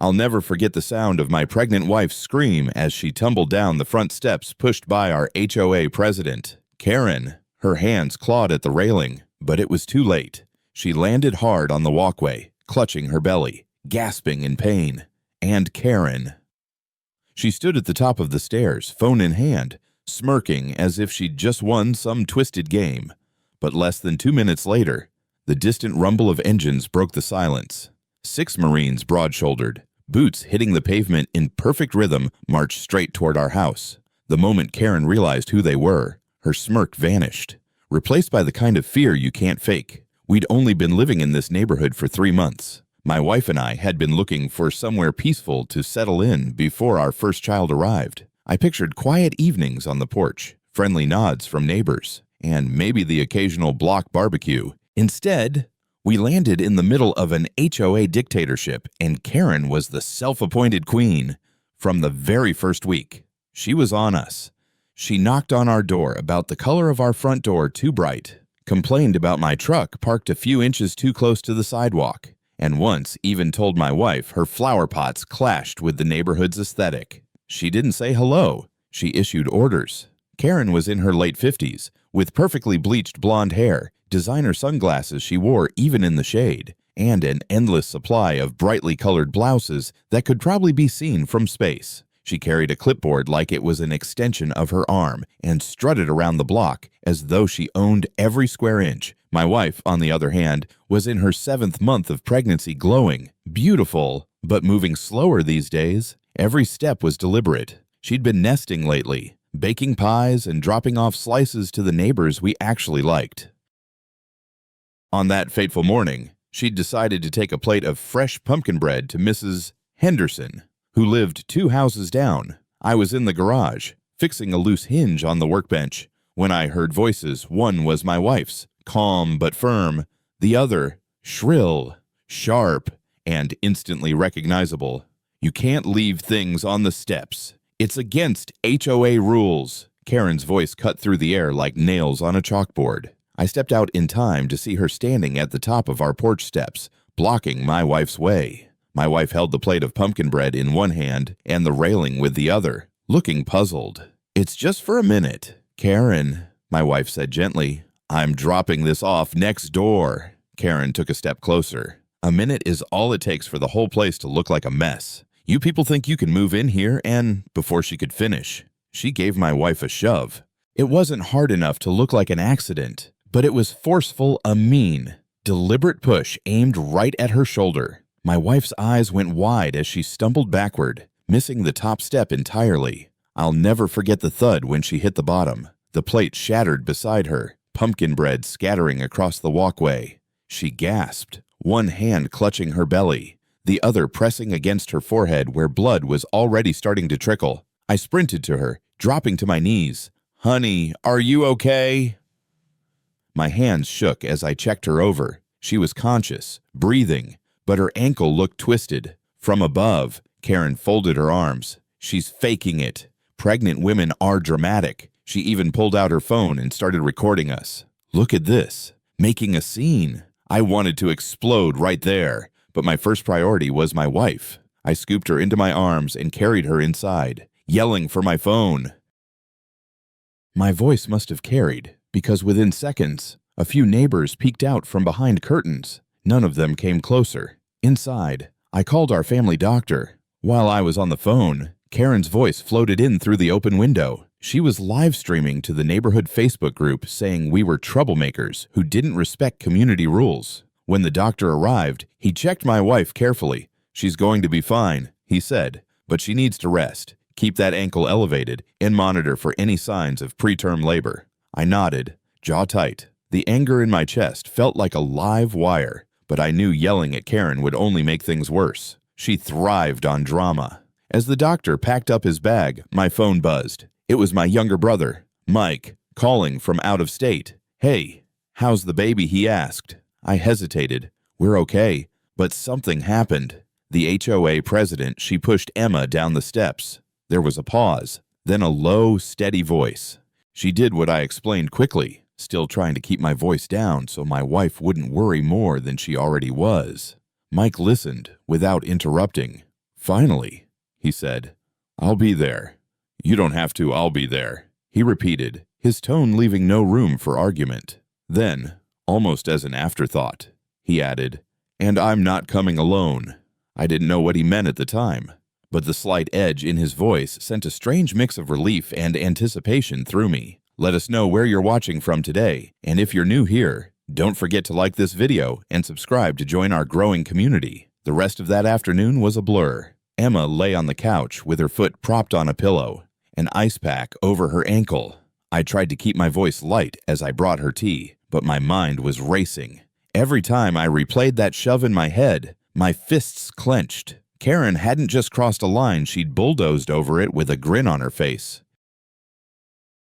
I'll never forget the sound of my pregnant wife's scream as she tumbled down the front steps pushed by our HOA president, Karen. Her hands clawed at the railing, but it was too late. She landed hard on the walkway, clutching her belly, gasping in pain. And Karen. She stood at the top of the stairs, phone in hand, smirking as if she'd just won some twisted game. But less than 2 minutes later, the distant rumble of engines broke the silence. 6 Marines, broad-shouldered, boots hitting the pavement in perfect rhythm, marched straight toward our house. The moment Karen realized who they were, her smirk vanished, replaced by the kind of fear you can't fake. We'd only been living in this neighborhood for 3 months. My wife and I had been looking for somewhere peaceful to settle in before our first child arrived. I pictured quiet evenings on the porch, friendly nods from neighbors, and maybe the occasional block barbecue. Instead, we landed in the middle of an HOA dictatorship, and Karen was the self-appointed queen. From the very first week, she was on us. She knocked on our door about the color of our front door too bright, complained about my truck parked a few inches too close to the sidewalk, and once even told my wife her flower pots clashed with the neighborhood's aesthetic. She didn't say hello. She issued orders. Karen was in her late 50s, with perfectly bleached blonde hair, designer sunglasses she wore even in the shade, and an endless supply of brightly colored blouses that could probably be seen from space. She carried a clipboard like it was an extension of her arm and strutted around the block as though she owned every square inch. My wife, on the other hand, was in her 7th month of pregnancy, glowing, beautiful, but moving slower these days. Every step was deliberate. She'd been nesting lately, baking pies and dropping off slices to the neighbors we actually liked. On that fateful morning, she'd decided to take a plate of fresh pumpkin bread to Mrs. Henderson, who lived 2 houses down. I was in the garage, fixing a loose hinge on the workbench, when I heard voices. One was my wife's, calm but firm. The other, shrill, sharp, and instantly recognizable. "You can't leave things on the steps. It's against HOA rules." Karen's voice cut through the air like nails on a chalkboard. I stepped out in time to see her standing at the top of our porch steps, blocking my wife's way. My wife held the plate of pumpkin bread in one hand and the railing with the other, looking puzzled. "It's just for a minute, Karen," my wife said gently. "I'm dropping this off next door." Karen took a step closer. "A minute is all it takes for the whole place to look like a mess. You people think you can move in here?" And before she could finish, she gave my wife a shove. It wasn't hard enough to look like an accident, but it was forceful, a mean, deliberate push aimed right at her shoulder. My wife's eyes went wide as she stumbled backward, missing the top step entirely. I'll never forget the thud when she hit the bottom. The plate shattered beside her, pumpkin bread scattering across the walkway. She gasped, one hand clutching her belly, the other pressing against her forehead where blood was already starting to trickle. I sprinted to her, dropping to my knees. "Honey, are you okay?" My hands shook as I checked her over. She was conscious, breathing, but her ankle looked twisted. From above, Karen folded her arms. "She's faking it. Pregnant women are dramatic." She even pulled out her phone and started recording us. "Look at this. Making a scene." I wanted to explode right there, but my first priority was my wife. I scooped her into my arms and carried her inside, yelling for my phone. My voice must have carried, because within seconds, a few neighbors peeked out from behind curtains. None of them came closer. Inside, I called our family doctor. While I was on the phone, Karen's voice floated in through the open window. She was live streaming to the neighborhood Facebook group saying we were troublemakers who didn't respect community rules. When the doctor arrived, he checked my wife carefully. "She's going to be fine," he said, "but she needs to rest, keep that ankle elevated, and monitor for any signs of preterm labor." I nodded, jaw tight. The anger in my chest felt like a live wire, but I knew yelling at Karen would only make things worse. She thrived on drama. As the doctor packed up his bag, my phone buzzed. It was my younger brother, Mike, calling from out of state. "Hey, how's the baby?" he asked. I hesitated. "We're okay," but something happened. The HOA president, she pushed Emma down the steps. There was a pause, then a low, steady voice. She did what I explained quickly, still trying to keep my voice down so my wife wouldn't worry more than she already was. Mike listened without interrupting. "Finally," he said. "I'll be there." "You don't have to, I'll be there," he repeated, his tone leaving no room for argument. Then, almost as an afterthought, he added, "And I'm not coming alone." I didn't know what he meant at the time, but the slight edge in his voice sent a strange mix of relief and anticipation through me. Let us know where you're watching from today, and if you're new here, don't forget to like this video and subscribe to join our growing community. The rest of that afternoon was a blur. Emma lay on the couch with her foot propped on a pillow, an ice pack over her ankle. I tried to keep my voice light as I brought her tea, but my mind was racing. Every time I replayed that shove in my head, my fists clenched. Karen hadn't just crossed a line, she'd bulldozed over it with a grin on her face.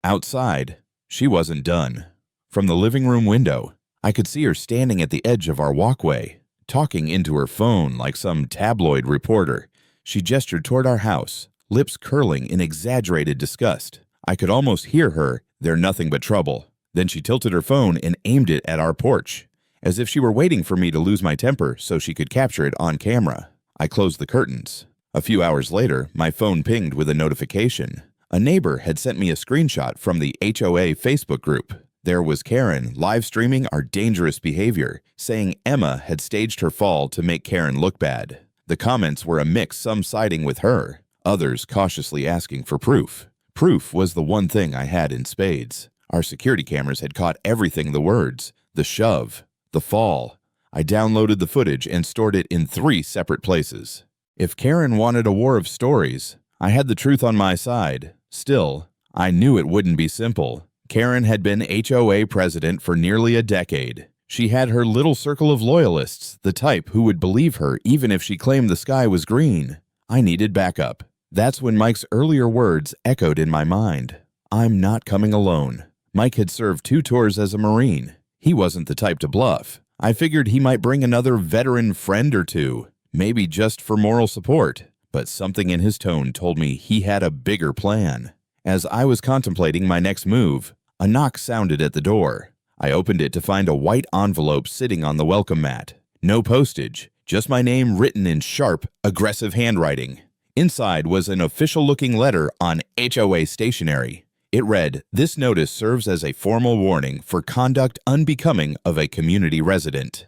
Outside, she wasn't done. From the living room window, I could see her standing at the edge of our walkway, talking into her phone like some tabloid reporter. She gestured toward our house, lips curling in exaggerated disgust. I could almost hear her, "They're nothing but trouble." Then she tilted her phone and aimed it at our porch, as if she were waiting for me to lose my temper so she could capture it on camera. I closed the curtains. A few hours later, my phone pinged with a notification. A neighbor had sent me a screenshot from the HOA Facebook group. There was Karen live streaming our dangerous behavior, saying Emma had staged her fall to make Karen look bad. The comments were a mix, some siding with her, others cautiously asking for proof. Proof was the one thing I had in spades. Our security cameras had caught everything: the words, the shove, the fall. I downloaded the footage and stored it in 3 separate places. If Karen wanted a war of stories, I had the truth on my side. Still, I knew it wouldn't be simple. Karen had been HOA president for nearly a decade. She had her little circle of loyalists, the type who would believe her even if she claimed the sky was green. I needed backup. That's when Mike's earlier words echoed in my mind. "I'm not coming alone." Mike had served 2 tours as a Marine. He wasn't the type to bluff. I figured he might bring another veteran friend or two, maybe just for moral support, but something in his tone told me he had a bigger plan. As I was contemplating my next move, a knock sounded at the door. I opened it to find a white envelope sitting on the welcome mat. No postage, just my name written in sharp, aggressive handwriting. Inside was an official-looking letter on HOA stationery. It read, "This notice serves as a formal warning for conduct unbecoming of a community resident.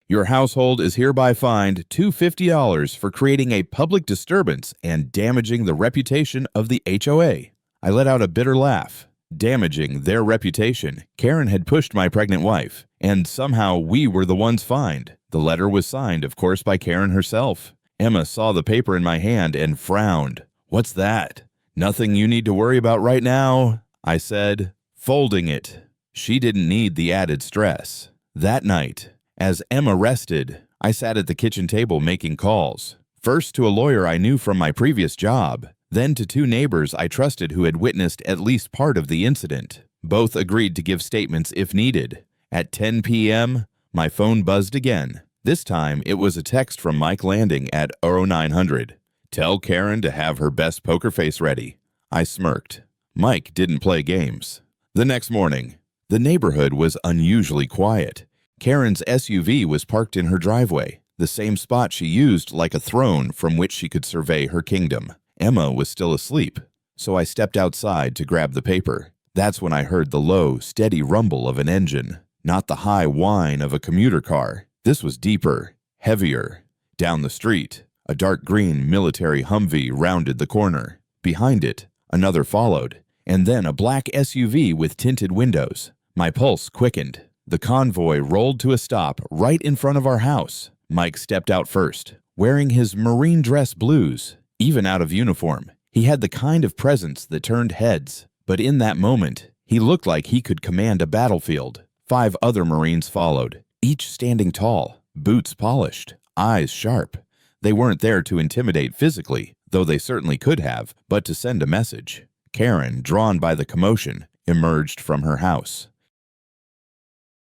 Your household is hereby fined $250 for creating a public disturbance and damaging the reputation of the HOA." I let out a bitter laugh. Damaging their reputation. Karen had pushed my pregnant wife, and somehow we were the ones fined. The letter was signed, of course, by Karen herself. Emma saw the paper in my hand and frowned. "What's that?" "Nothing you need to worry about right now," I said, folding it. She didn't need the added stress. That night, as Emma rested, I sat at the kitchen table making calls. First to a lawyer I knew from my previous job, then to 2 neighbors I trusted who had witnessed at least part of the incident. Both agreed to give statements if needed. At 10 p.m., my phone buzzed again. This time, it was a text from Mike Landing at 0900. "Tell Karen to have her best poker face ready." I smirked. Mike didn't play games. The next morning, the neighborhood was unusually quiet. Karen's SUV was parked in her driveway, the same spot she used like a throne from which she could survey her kingdom. Emma was still asleep, so I stepped outside to grab the paper. That's when I heard the low, steady rumble of an engine, not the high whine of a commuter car. This was deeper, heavier. Down the street, a dark green military Humvee rounded the corner. Behind it, another followed, and then a black SUV with tinted windows. My pulse quickened. The convoy rolled to a stop right in front of our house. Mike stepped out first, wearing his marine dress blues. Even out of uniform, he had the kind of presence that turned heads. But in that moment, he looked like he could command a battlefield. 5 other Marines followed, each standing tall, boots polished, eyes sharp. They weren't there to intimidate physically, though they certainly could have, but to send a message. Karen, drawn by the commotion, emerged from her house.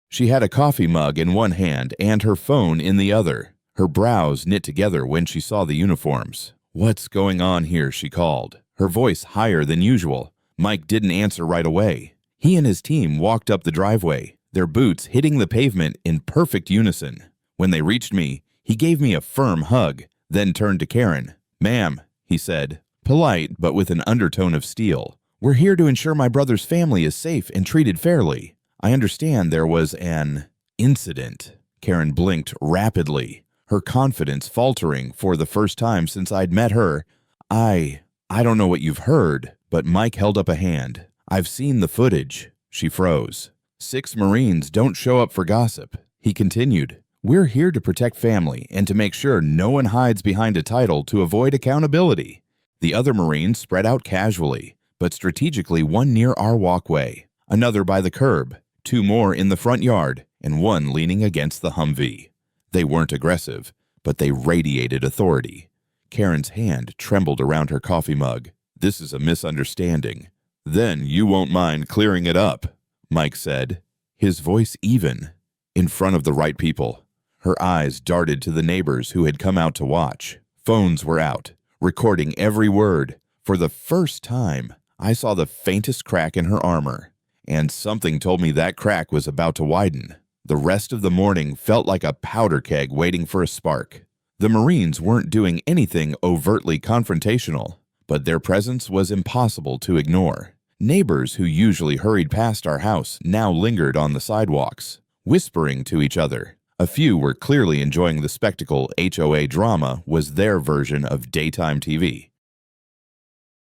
She had a coffee mug in one hand and her phone in the other. Her brows knit together when she saw the uniforms. "What's going on here?" she called, her voice higher than usual. Mike didn't answer right away. He and his team walked up the driveway, their boots hitting the pavement in perfect unison. When they reached me, he gave me a firm hug, then turned to Karen. "Ma'am," he said, polite but with an undertone of steel. "We're here to ensure my brother's family is safe and treated fairly. I understand there was an incident." Karen blinked rapidly, her confidence faltering for the first time since I'd met her. I don't know what you've heard," but Mike held up a hand. "I've seen the footage." She froze. 6 Marines don't show up for gossip. He continued, "We're here to protect family and to make sure no one hides behind a title to avoid accountability." The other Marines spread out casually, but strategically, one near our walkway, another by the curb, 2 more in the front yard, and 1 leaning against the Humvee. They weren't aggressive, but they radiated authority. Karen's hand trembled around her coffee mug. "This is a misunderstanding." "Then you won't mind clearing it up," Mike said, his voice even. "In front of the right people." Her eyes darted to the neighbors who had come out to watch. Phones were out, recording every word. For the first time, I saw the faintest crack in her armor, and something told me that crack was about to widen. The rest of the morning felt like a powder keg waiting for a spark. The Marines weren't doing anything overtly confrontational, but their presence was impossible to ignore. Neighbors who usually hurried past our house now lingered on the sidewalks, whispering to each other. A few were clearly enjoying the spectacle. HOA drama was their version of daytime TV.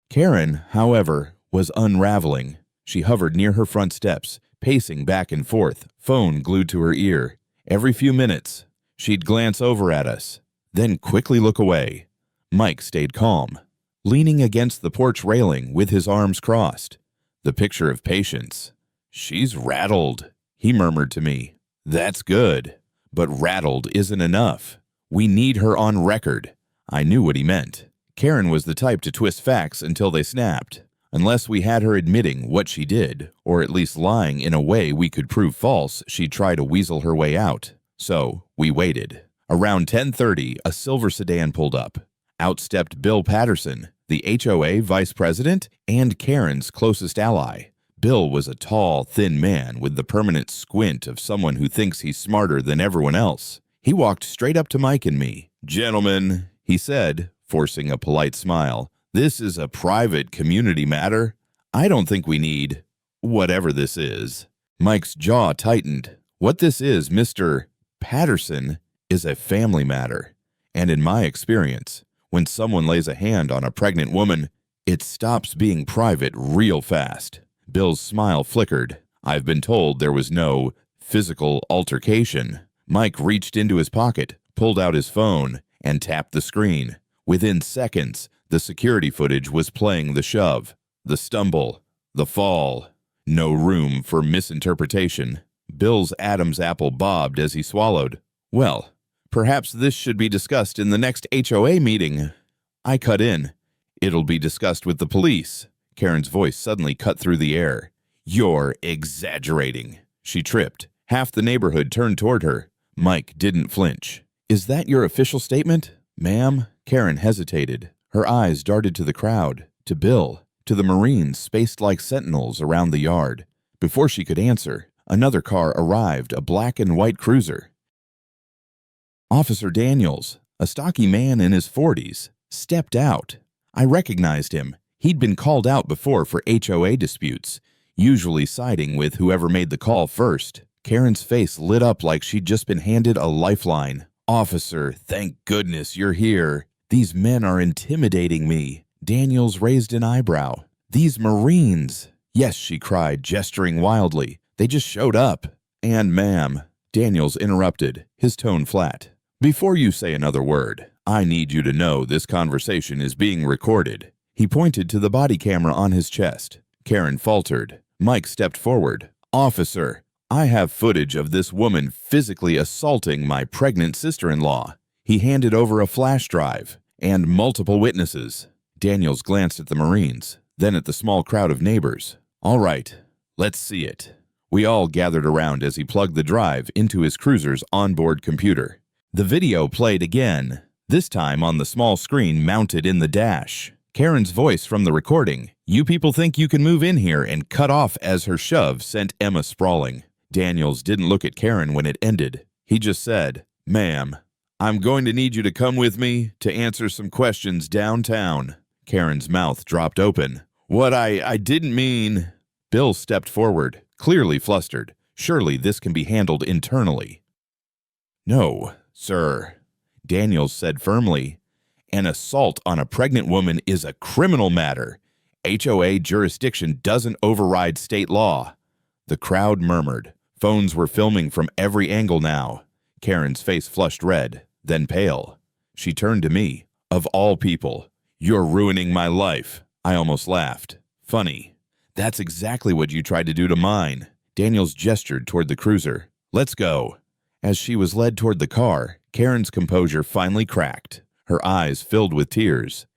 Karen, however, was unraveling. She hovered near her front steps, pacing back and forth, phone glued to her ear. Every few minutes, she'd glance over at us, then quickly look away. Mike stayed calm, leaning against the porch railing with his arms crossed, the picture of patience. "She's rattled," he murmured to me. "That's good, but rattled isn't enough. We need her on record." I knew what he meant. Karen was the type to twist facts until they snapped. Unless we had her admitting what she did, or at least lying in a way we could prove false, she'd try to weasel her way out. So we waited. Around 10:30, a silver sedan pulled up. Out stepped Bill Patterson, the HOA vice president and Karen's closest ally. Bill was a tall, thin man with the permanent squint of someone who thinks he's smarter than everyone else. He walked straight up to Mike and me. "Gentlemen," he said, forcing a polite smile, "this is a private community matter. I don't think we need whatever this is." Mike's jaw tightened. "What this is, Mr. Patterson, is a family matter. And in my experience, when someone lays a hand on a pregnant woman, it stops being private real fast." Bill's smile flickered. "I've been told there was no physical altercation." Mike reached into his pocket, pulled out his phone, and tapped the screen. Within seconds, the security footage was playing the shove, the stumble, the fall. No room for misinterpretation. Bill's Adam's apple bobbed as he swallowed. "Well, perhaps this should be discussed in the next HOA meeting." I cut in. "It'll be discussed with the police." Karen's voice suddenly cut through the air. "You're exaggerating." She tripped. Half the neighborhood turned toward her. Mike didn't flinch. "Is that your official statement, ma'am?" Karen hesitated. Her eyes darted to the crowd, to Bill, to the Marines spaced like sentinels around the yard. Before she could answer, another car arrived, a black and white cruiser. Officer Daniels, a stocky man in his 40s, stepped out. I recognized him. He'd been called out before for HOA disputes, usually siding with whoever made the call first. Karen's face lit up like she'd just been handed a lifeline. "Officer, thank goodness you're here. These men are intimidating me." Daniels raised an eyebrow. "These Marines." "Yes," she cried, gesturing wildly. "They just showed up." "And ma'am," Daniels interrupted, his tone flat. "Before you say another word, I need you to know this conversation is being recorded." He pointed to the body camera on his chest. Karen faltered. Mike stepped forward. "Officer, I have footage of this woman physically assaulting my pregnant sister-in-law." He handed over a flash drive and multiple witnesses. Daniels glanced at the Marines, then at the small crowd of neighbors. "All right, let's see it." We all gathered around as he plugged the drive into his cruiser's onboard computer. The video played again, this time on the small screen mounted in the dash. Karen's voice from the recording, "You people think you can move in here," and cut off as her shove sent Emma sprawling. Daniels didn't look at Karen when it ended. He just said, "Ma'am, I'm going to need you to come with me to answer some questions downtown. Karen's mouth dropped open. What I didn't mean. Bill stepped forward, clearly flustered. Surely this can be handled internally. No, sir, Daniels said firmly. An assault on a pregnant woman is a criminal matter. HOA jurisdiction doesn't override state law. The crowd murmured. Phones were filming from every angle now. Karen's face flushed red, then pale. She turned to me. Of all people, you're ruining my life. I almost laughed. Funny. That's exactly what you tried to do to mine. Daniels gestured toward the cruiser. Let's go. As she was led toward the car, Karen's composure finally cracked. Her eyes filled with tears.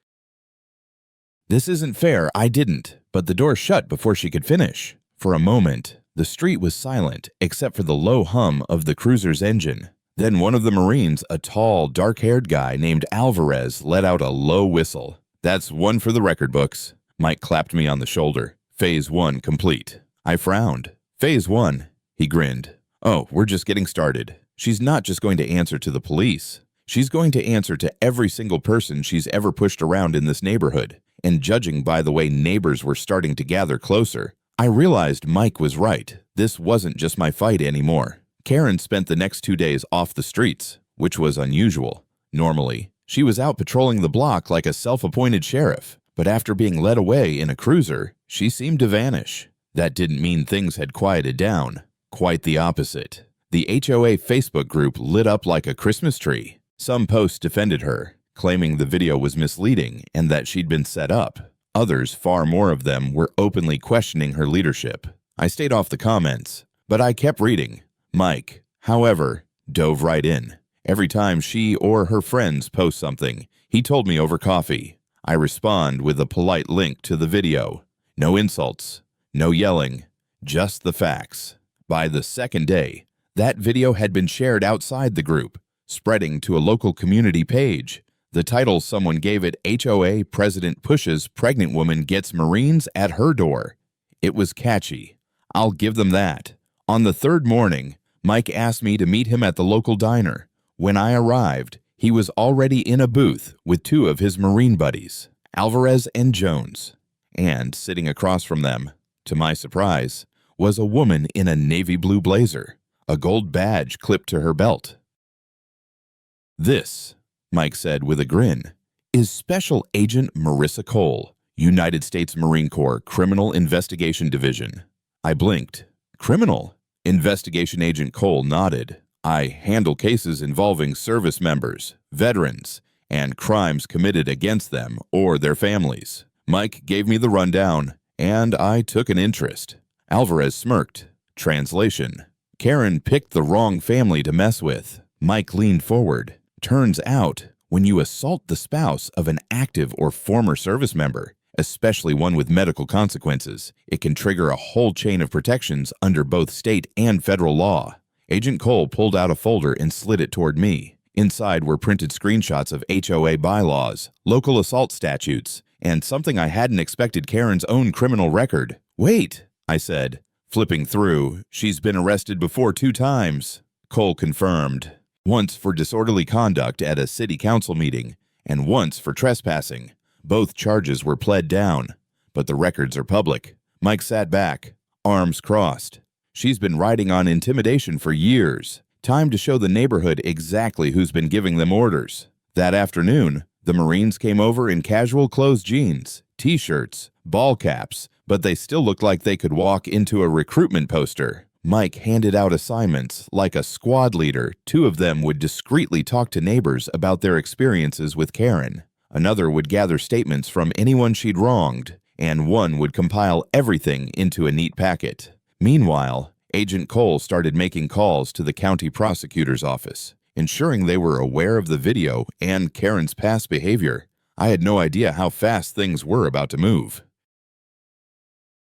This isn't fair, I didn't, but the door shut before she could finish. For a moment, the street was silent except for the low hum of the cruiser's engine. Then one of the Marines, a tall, dark-haired guy named Alvarez, let out a low whistle. That's one for the record books. Mike clapped me on the shoulder. Phase 1 complete. I frowned. Phase 1, he grinned. Oh, we're just getting started. She's not just going to answer to the police. She's going to answer to every single person she's ever pushed around in this neighborhood. And judging by the way neighbors were starting to gather closer, I realized Mike was right. This wasn't just my fight anymore. Karen spent the next 2 days off the streets, which was unusual. Normally, she was out patrolling the block like a self-appointed sheriff, but after being led away in a cruiser, she seemed to vanish. That didn't mean things had quieted down. Quite the opposite. The HOA Facebook group lit up like a Christmas tree. Some posts defended her, claiming the video was misleading and that she'd been set up. Others, far more of them, were openly questioning her leadership. I stayed off the comments, but I kept reading. Mike, however, dove right in. Every time she or her friends post something, he told me over coffee. I respond with a polite link to the video. No insults, no yelling, just the facts. By the second day, that video had been shared outside the group, spreading to a local community page. The title someone gave it, HOA President Pushes Pregnant Woman Gets Marines at Her Door. It was catchy. I'll give them that. On the third morning, Mike asked me to meet him at the local diner. When I arrived, he was already in a booth with 2 of his Marine buddies, Alvarez and Jones. And sitting across from them, to my surprise, was a woman in a navy blue blazer, a gold badge clipped to her belt. This, Mike said with a grin, is Special Agent Marissa Cole, United States Marine Corps Criminal Investigation Division. I blinked. Criminal? Investigation Agent Cole nodded. I handle cases involving service members, veterans, and crimes committed against them or their families. Mike gave me the rundown, and I took an interest. Alvarez smirked. Translation. Karen picked the wrong family to mess with. Mike leaned forward. Turns out, when you assault the spouse of an active or former service member, especially one with medical consequences, it can trigger a whole chain of protections under both state and federal law. Agent Cole pulled out a folder and slid it toward me. Inside were printed screenshots of HOA bylaws, local assault statutes, and something I hadn't expected, Karen's own criminal record. Wait, I said, flipping through. She's been arrested before 2 times. Cole confirmed. Once for disorderly conduct at a city council meeting, and once for trespassing. Both charges were pled down, but the records are public. Mike sat back, arms crossed. She's been riding on intimidation for years. Time to show the neighborhood exactly who's been giving them orders. That afternoon, the Marines came over in casual clothes jeans, t-shirts, ball caps, but they still looked like they could walk into a recruitment poster. Mike handed out assignments. Like a squad leader, 2 of them would discreetly talk to neighbors about their experiences with Karen. Another would gather statements from anyone she'd wronged, and one would compile everything into a neat packet. Meanwhile, Agent Cole started making calls to the county prosecutor's office, ensuring they were aware of the video and Karen's past behavior. I had no idea how fast things were about to move.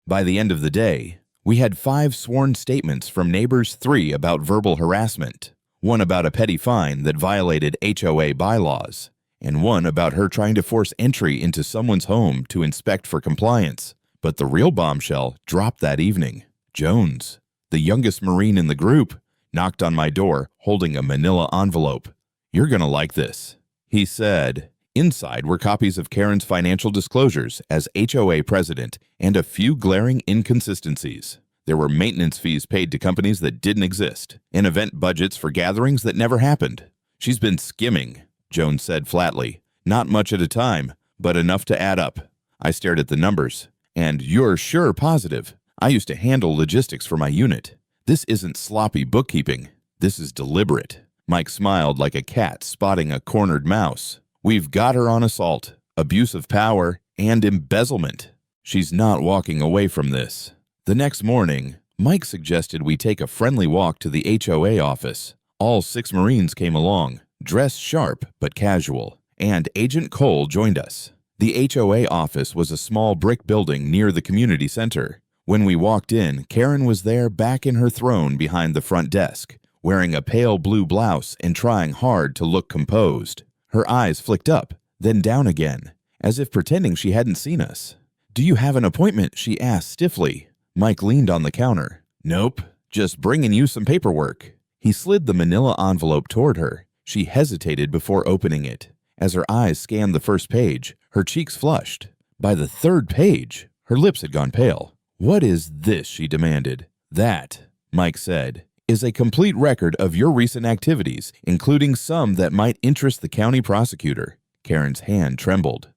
By the end of the day, we had 5 sworn statements from neighbors, 3 about verbal harassment, 1 about a petty fine that violated HOA bylaws, and 1 about her trying to force entry into someone's home to inspect for compliance. But the real bombshell dropped that evening. Jones, the youngest Marine in the group, knocked on my door holding a manila envelope. "You're gonna like this," he said. Inside were copies of Karen's financial disclosures as HOA president and a few glaring inconsistencies. There were maintenance fees paid to companies that didn't exist, and event budgets for gatherings that never happened. "She's been skimming," Jones said flatly. "Not much at a time, but enough to add up." I stared at the numbers. "And you're sure positive? I used to handle logistics for my unit. This isn't sloppy bookkeeping. This is deliberate." Mike smiled like a cat spotting a cornered mouse. "We've got her on assault, abuse of power, and embezzlement. She's not walking away from this." The next morning, Mike suggested we take a friendly walk to the HOA office. All 6 Marines came along, dressed sharp but casual, and Agent Cole joined us. The HOA office was a small brick building near the community center. When we walked in, Karen was there back in her throne behind the front desk, wearing a pale blue blouse and trying hard to look composed. Her eyes flicked up, then down again, as if pretending she hadn't seen us. "Do you have an appointment?" she asked stiffly. Mike leaned on the counter. "Nope, just bringing you some paperwork." He slid the manila envelope toward her. She hesitated before opening it. As her eyes scanned the first page, her cheeks flushed. By the 3rd page, her lips had gone pale. "What is this?" she demanded. "That," Mike said, "is a complete record of your recent activities, including some that might interest the county prosecutor." Karen's hand trembled.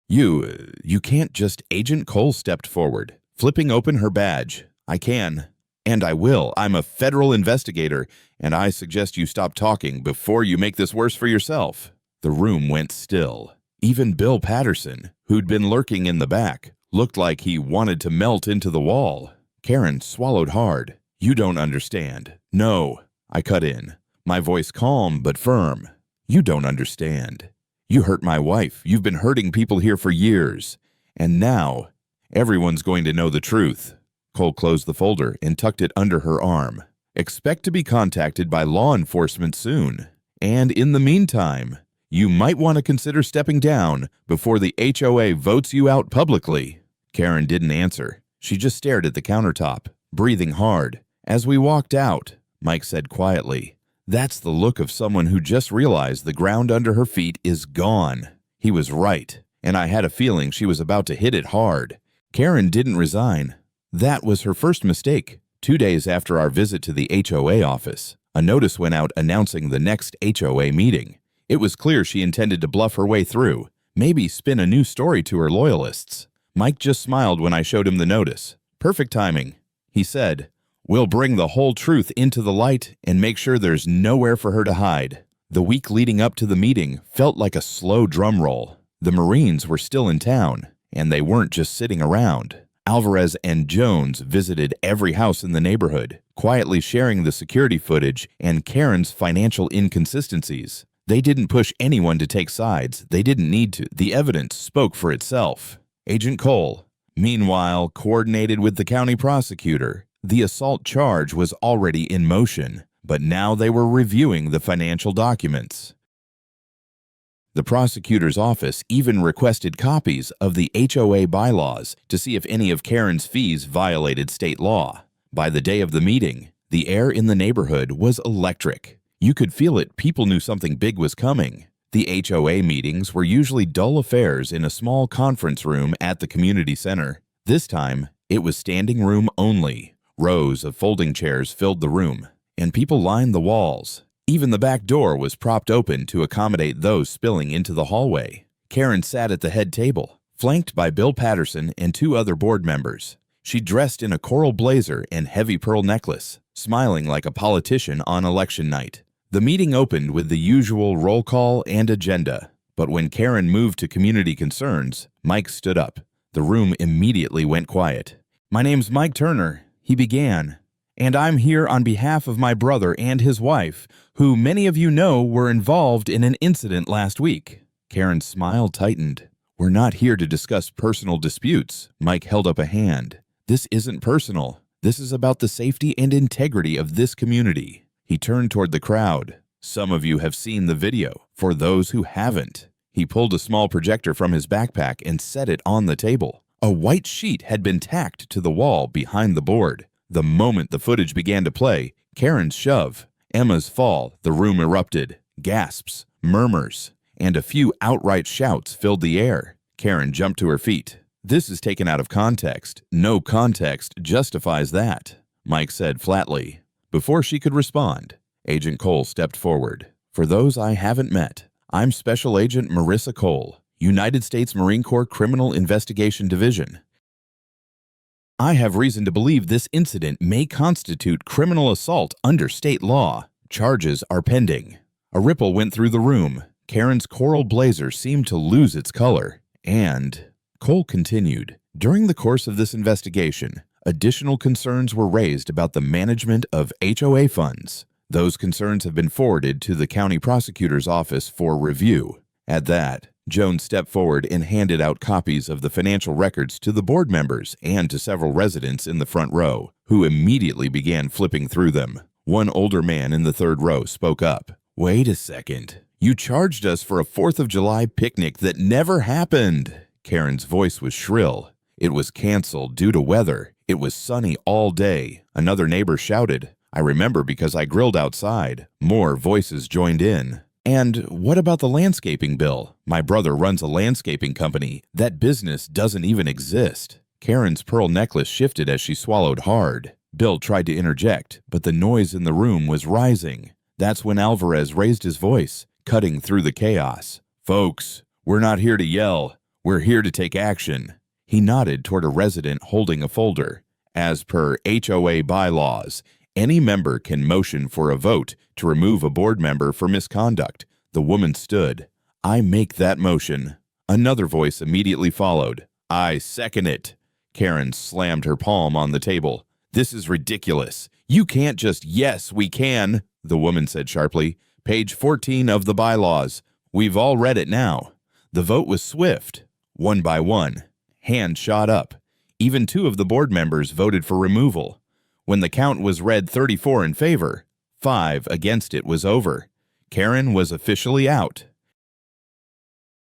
You can't just..." Agent Cole stepped forward, flipping open her badge. "I can, and I will. I'm a federal investigator, and I suggest you stop talking before you make this worse for yourself." The room went still. Even Bill Patterson, who'd been lurking in the back, looked like he wanted to melt into the wall. Karen swallowed hard. "You don't understand." "No," I cut in, my voice calm but firm. "You don't understand. You hurt my wife. You've been hurting people here for years. And now, everyone's going to know the truth." Cole closed the folder and tucked it under her arm. "Expect to be contacted by law enforcement soon. And in the meantime, you might want to consider stepping down before the HOA votes you out publicly." Karen didn't answer. She just stared at the countertop, breathing hard. As we walked out, Mike said quietly, "That's the look of someone who just realized the ground under her feet is gone." He was right, and I had a feeling she was about to hit it hard. Karen didn't resign. That was her first mistake. 2 days after our visit to the HOA office, a notice went out announcing the next HOA meeting. It was clear she intended to bluff her way through, maybe spin a new story to her loyalists. Mike just smiled when I showed him the notice. "Perfect timing." He said, "We'll bring the whole truth into the light and make sure there's nowhere for her to hide." The week leading up to the meeting felt like a slow drum roll. The Marines were still in town, and they weren't just sitting around. Alvarez and Jones visited every house in the neighborhood, quietly sharing the security footage and Karen's financial inconsistencies. They didn't push anyone to take sides. They didn't need to. The evidence spoke for itself. Agent Cole, meanwhile, coordinated with the county prosecutor. The assault charge was already in motion, but now they were reviewing the financial documents. The prosecutor's office even requested copies of the HOA bylaws to see if any of Karen's fees violated state law. By the day of the meeting, the air in the neighborhood was electric. You could feel it. People knew something big was coming. The HOA meetings were usually dull affairs in a small conference room at the community center. This time, it was standing room only. Rows of folding chairs filled the room, and people lined the walls. Even the back door was propped open to accommodate those spilling into the hallway. Karen sat at the head table, flanked by Bill Patterson and 2 other board members. She dressed in a coral blazer and heavy pearl necklace, smiling like a politician on election night. The meeting opened with the usual roll call and agenda, but when Karen moved to community concerns, Mike stood up. The room immediately went quiet. "My name's Mike Turner," he began, "and I'm here on behalf of my brother and his wife, who many of you know were involved in an incident last week." Karen's smile tightened. "We're not here to discuss personal disputes." Mike held up a hand. "This isn't personal. This is about the safety and integrity of this community." He turned toward the crowd. "Some of you have seen the video. For those who haven't," he pulled a small projector from his backpack and set it on the table. A white sheet had been tacked to the wall behind the board. The moment the footage began to play, Karen's shove, Emma's fall, the room erupted. Gasps, murmurs, and a few outright shouts filled the air. Karen jumped to her feet. "This is taken out of context. No context justifies that," Mike said flatly. Before she could respond, Agent Cole stepped forward. "For those I haven't met, I'm Special Agent Marissa Cole, United States Marine Corps Criminal Investigation Division. I have reason to believe this incident may constitute criminal assault under state law. Charges are pending." A ripple went through the room. Karen's coral blazer seemed to lose its color, and Cole continued, "During the course of this investigation, additional concerns were raised about the management of HOA funds. Those concerns have been forwarded to the county prosecutor's office for review." At that, Jones stepped forward and handed out copies of the financial records to the board members and to several residents in the front row, who immediately began flipping through them. One older man in the third row spoke up. "Wait a second. You charged us for a 4th of July picnic that never happened." Karen's voice was shrill. "It was canceled due to weather. It was sunny all day." Another neighbor shouted, "I remember because I grilled outside." More voices joined in. "And what about the landscaping bill? My brother runs a landscaping company. That business doesn't even exist." Karen's pearl necklace shifted as she swallowed hard. Bill tried to interject, but the noise in the room was rising. That's when Alvarez raised his voice, cutting through the chaos. "Folks, we're not here to yell. We're here to take action." He nodded toward a resident holding a folder. "As per HOA bylaws, any member can motion for a vote to remove a board member for misconduct." The woman stood. "I make that motion." Another voice immediately followed. "I second it." Karen slammed her palm on the table. "This is ridiculous. You can't just, 'Yes, we can,'" the woman said sharply. "Page 14 of the bylaws. We've all read it now." The vote was swift. One by one, hands shot up. Even 2 of the board members voted for removal. When the count was read 34 in favor, 5 against, it was over. Karen was officially out.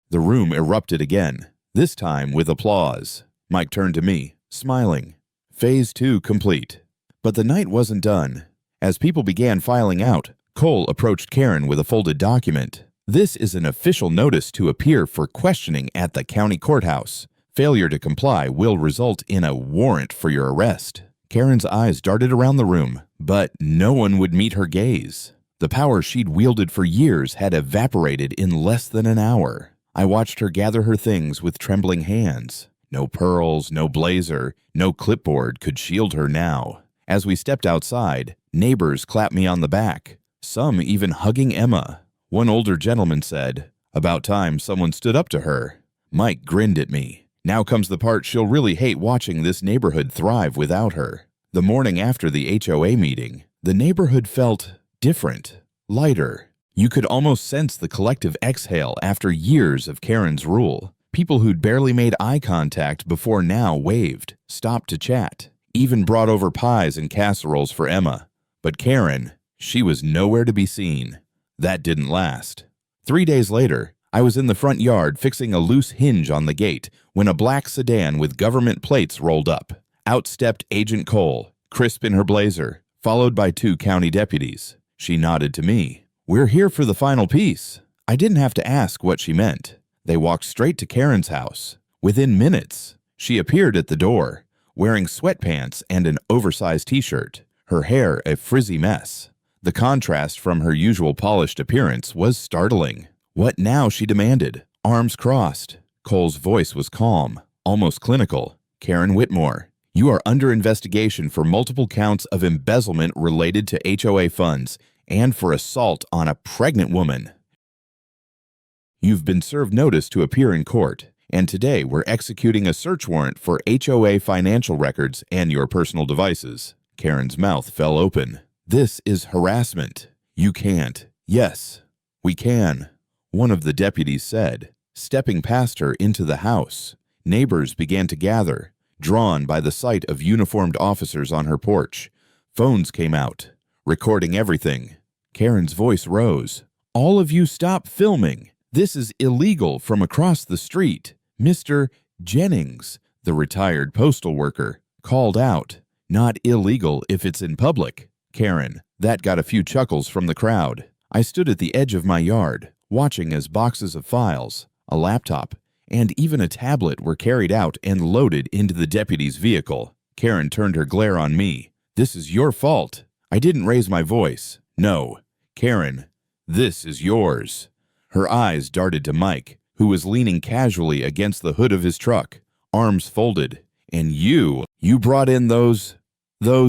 The room erupted again, this time with applause. Mike turned to me, smiling. Phase 2 complete. But the night wasn't done. As people began filing out, Cole approached Karen with a folded document. "This is an official notice to appear for questioning at the county courthouse. Failure to comply will result in a warrant for your arrest." Karen's eyes darted around the room, but no one would meet her gaze. The power she'd wielded for years had evaporated in less than an hour. I watched her gather her things with trembling hands. No pearls, no blazer, no clipboard could shield her now. As we stepped outside, neighbors clapped me on the back, some even hugging Emma. One older gentleman said, "About time someone stood up to her." Mike grinned at me. "Now comes the part she'll really hate watching this neighborhood thrive without her." The morning after the HOA meeting, the neighborhood felt different, lighter. You could almost sense the collective exhale after years of Karen's rule. People who'd barely made eye contact before now waved, stopped to chat, even brought over pies and casseroles for Emma. But Karen, she was nowhere to be seen. That didn't last. 3 days later, I was in the front yard fixing a loose hinge on the gate when a black sedan with government plates rolled up. Out stepped Agent Cole, crisp in her blazer, followed by 2 county deputies. She nodded to me. "We're here for the final piece." I didn't have to ask what she meant. They walked straight to Karen's house. Within minutes, she appeared at the door, wearing sweatpants and an oversized t-shirt, her hair a frizzy mess. The contrast from her usual polished appearance was startling. "What now?" she demanded, arms crossed. Cole's voice was calm, almost clinical. "Karen Whitmore, you are under investigation for multiple counts of embezzlement related to HOA funds and for assault on a pregnant woman. You've been served notice to appear in court, and today we're executing a search warrant for HOA financial records and your personal devices." Karen's mouth fell open. "This is harassment. You can't." "Yes, we can," one of the deputies said, stepping past her into the house. Neighbors began to gather, drawn by the sight of uniformed officers on her porch. Phones came out, recording everything. Karen's voice rose. "All of you stop filming. This is illegal from across the street." Mr. Jennings, the retired postal worker, called out, "Not illegal if it's in public." Karen. That got a few chuckles from the crowd. I stood at the edge of my yard, watching as boxes of files, a laptop, and even a tablet were carried out and loaded into the deputy's vehicle. Karen turned her glare on me. "This is your fault." I didn't raise my voice. "No, Karen, this is yours." Her eyes darted to Mike, who was leaning casually against the hood of his truck, arms folded. "And you brought in those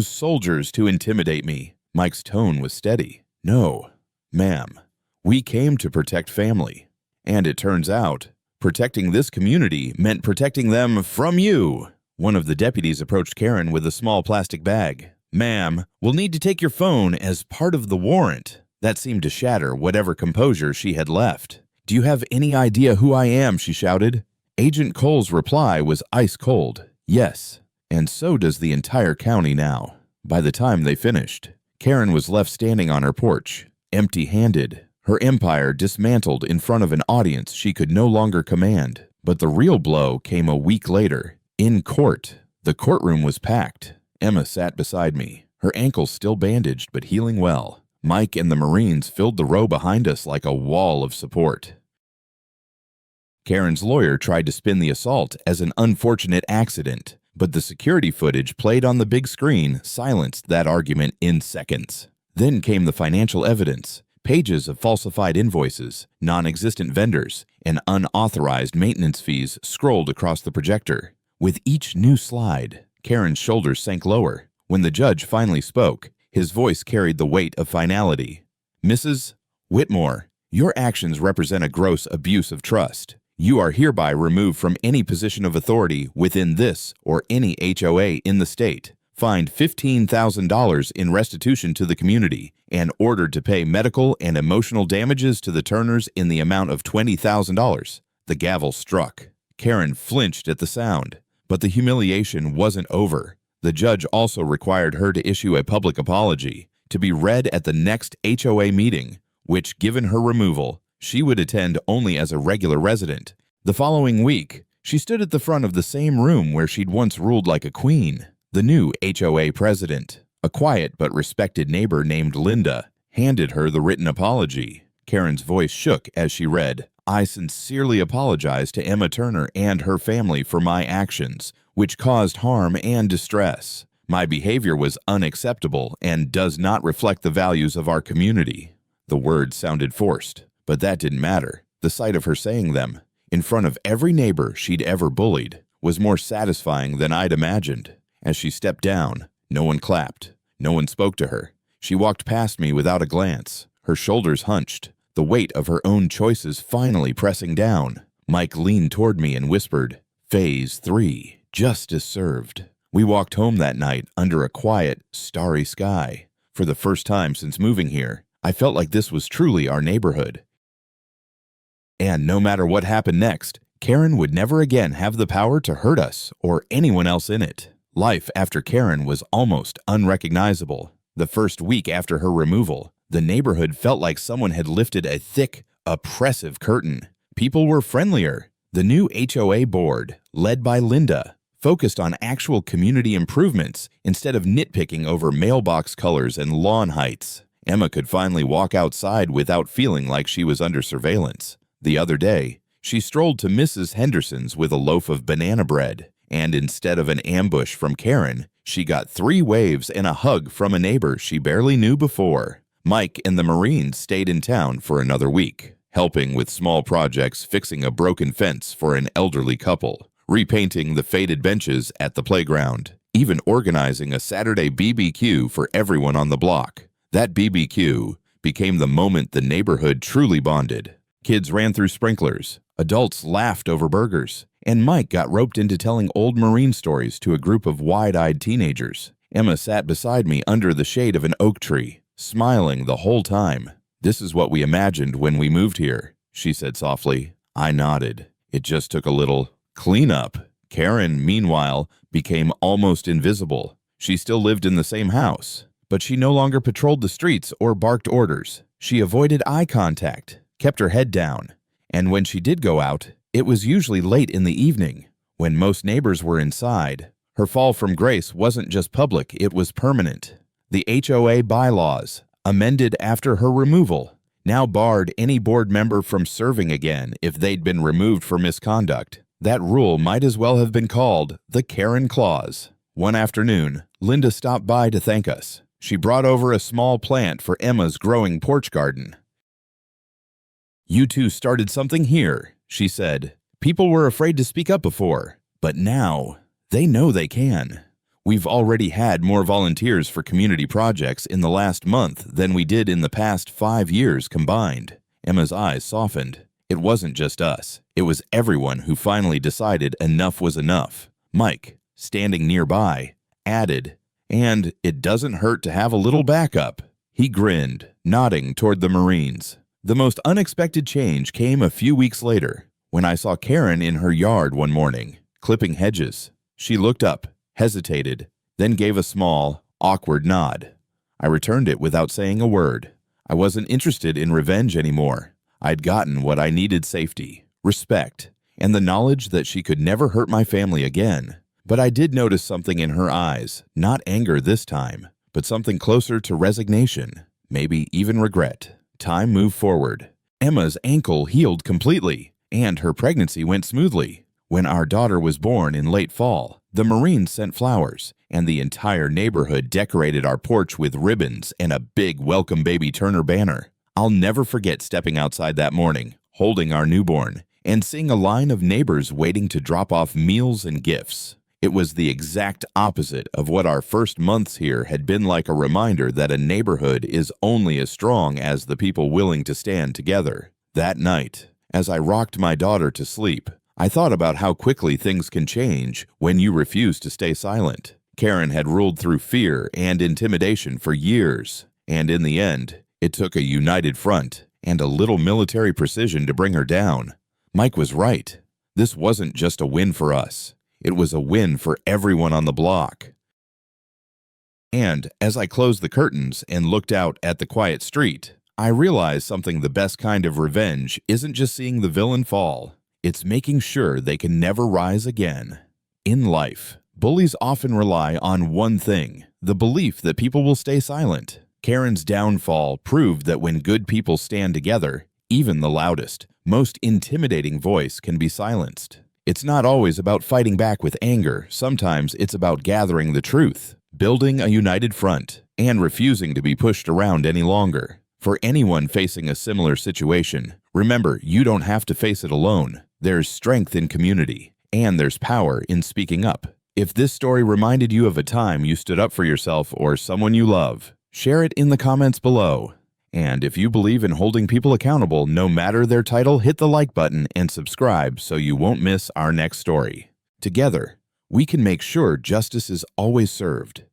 soldiers to intimidate me." Mike's tone was steady. "No, ma'am. We came to protect family. And it turns out, protecting this community meant protecting them from you." One of the deputies approached Karen with a small plastic bag. "Ma'am, we'll need to take your phone as part of the warrant." That seemed to shatter whatever composure she had left. "Do you have any idea who I am?" she shouted. Agent Cole's reply was ice cold. "Yes, and so does the entire county now." By the time they finished, Karen was left standing on her porch, empty-handed, her empire dismantled in front of an audience she could no longer command. But the real blow came a week later. In court, the courtroom was packed. Emma sat beside me, her ankles still bandaged but healing well. Mike and the Marines filled the row behind us like a wall of support. Karen's lawyer tried to spin the assault as an unfortunate accident, but the security footage played on the big screen silenced that argument in seconds. Then came the financial evidence, pages of falsified invoices, non-existent vendors, and unauthorized maintenance fees scrolled across the projector. With each new slide, Karen's shoulders sank lower. When the judge finally spoke, his voice carried the weight of finality. "Mrs. Whitmore, your actions represent a gross abuse of trust. You are hereby removed from any position of authority within this or any HOA in the state, fined $15,000 in restitution to the community, and ordered to pay medical and emotional damages to the Turners in the amount of $20,000. The gavel struck. Karen flinched at the sound, but the humiliation wasn't over. The judge also required her to issue a public apology, to be read at the next HOA meeting, which, given her removal, she would attend only as a regular resident. The following week, she stood at the front of the same room where she'd once ruled like a queen. The new HOA president, a quiet but respected neighbor named Linda, handed her the written apology. Karen's voice shook as she read, "I sincerely apologize to Emma Turner and her family for my actions, which caused harm and distress. My behavior was unacceptable and does not reflect the values of our community." The words sounded forced, but that didn't matter. The sight of her saying them, in front of every neighbor she'd ever bullied, was more satisfying than I'd imagined. As she stepped down, no one clapped. No one spoke to her. She walked past me without a glance, her shoulders hunched, the weight of her own choices finally pressing down. Mike leaned toward me and whispered, "Phase 3. Justice served." We walked home that night under a quiet, starry sky. For the first time since moving here, I felt like this was truly our neighborhood. And no matter what happened next, Karen would never again have the power to hurt us or anyone else in it. Life after Karen was almost unrecognizable. The first week after her removal, the neighborhood felt like someone had lifted a thick, oppressive curtain. People were friendlier. The new HOA board, led by Linda, focused on actual community improvements instead of nitpicking over mailbox colors and lawn heights. Emma could finally walk outside without feeling like she was under surveillance. The other day, she strolled to Mrs. Henderson's with a loaf of banana bread, and instead of an ambush from Karen, she got 3 waves and a hug from a neighbor she barely knew before. Mike and the Marines stayed in town for another week, helping with small projects, fixing a broken fence for an elderly couple, repainting the faded benches at the playground, even organizing a Saturday BBQ for everyone on the block. That BBQ became the moment the neighborhood truly bonded. Kids ran through sprinklers, adults laughed over burgers, and Mike got roped into telling old Marine stories to a group of wide-eyed teenagers. Emma sat beside me under the shade of an oak tree, smiling the whole time. "This is what we imagined when we moved here," she said softly. I nodded. It just took a little cleanup. Karen, meanwhile, became almost invisible. She still lived in the same house, but she no longer patrolled the streets or barked orders. She avoided eye contact, kept her head down, and when she did go out, it was usually late in the evening, when most neighbors were inside. Her fall from grace wasn't just public, it was permanent. The HOA bylaws, amended after her removal, now barred any board member from serving again if they'd been removed for misconduct. That rule might as well have been called the Karen Clause. One afternoon, Linda stopped by to thank us. She brought over a small plant for Emma's growing porch garden. "You two started something here," she said. "People were afraid to speak up before, but now they know they can. We've already had more volunteers for community projects in the last month than we did in the past 5 years combined." Emma's eyes softened. It wasn't just us. It was everyone who finally decided enough was enough. Mike, standing nearby, added, "And it doesn't hurt to have a little backup." He grinned, nodding toward the Marines. The most unexpected change came a few weeks later, when I saw Karen in her yard one morning, clipping hedges. She looked up, hesitated, then gave a small, awkward nod. I returned it without saying a word. I wasn't interested in revenge anymore. I'd gotten what I needed: safety, respect, and the knowledge that she could never hurt my family again. But I did notice something in her eyes, not anger this time, but something closer to resignation, maybe even regret. Time moved forward. Emma's ankle healed completely, and her pregnancy went smoothly. When our daughter was born in late fall, the Marines sent flowers, and the entire neighborhood decorated our porch with ribbons and a big Welcome Baby Turner banner. I'll never forget stepping outside that morning, holding our newborn, and seeing a line of neighbors waiting to drop off meals and gifts. It was the exact opposite of what our first months here had been like, a reminder that a neighborhood is only as strong as the people willing to stand together. That night, as I rocked my daughter to sleep, I thought about how quickly things can change when you refuse to stay silent. Karen had ruled through fear and intimidation for years, and in the end, it took a united front and a little military precision to bring her down. Mike was right. This wasn't just a win for us. It was a win for everyone on the block. And as I closed the curtains and looked out at the quiet street, I realized something: the best kind of revenge isn't just seeing the villain fall. It's making sure they can never rise again. In life, bullies often rely on one thing: the belief that people will stay silent. Karen's downfall proved that when good people stand together, even the loudest, most intimidating voice can be silenced. It's not always about fighting back with anger. Sometimes it's about gathering the truth, building a united front, and refusing to be pushed around any longer. For anyone facing a similar situation, remember, you don't have to face it alone. There's strength in community, and there's power in speaking up. If this story reminded you of a time you stood up for yourself or someone you love, share it in the comments below. And if you believe in holding people accountable, no matter their title, hit the like button and subscribe so you won't miss our next story. Together, we can make sure justice is always served.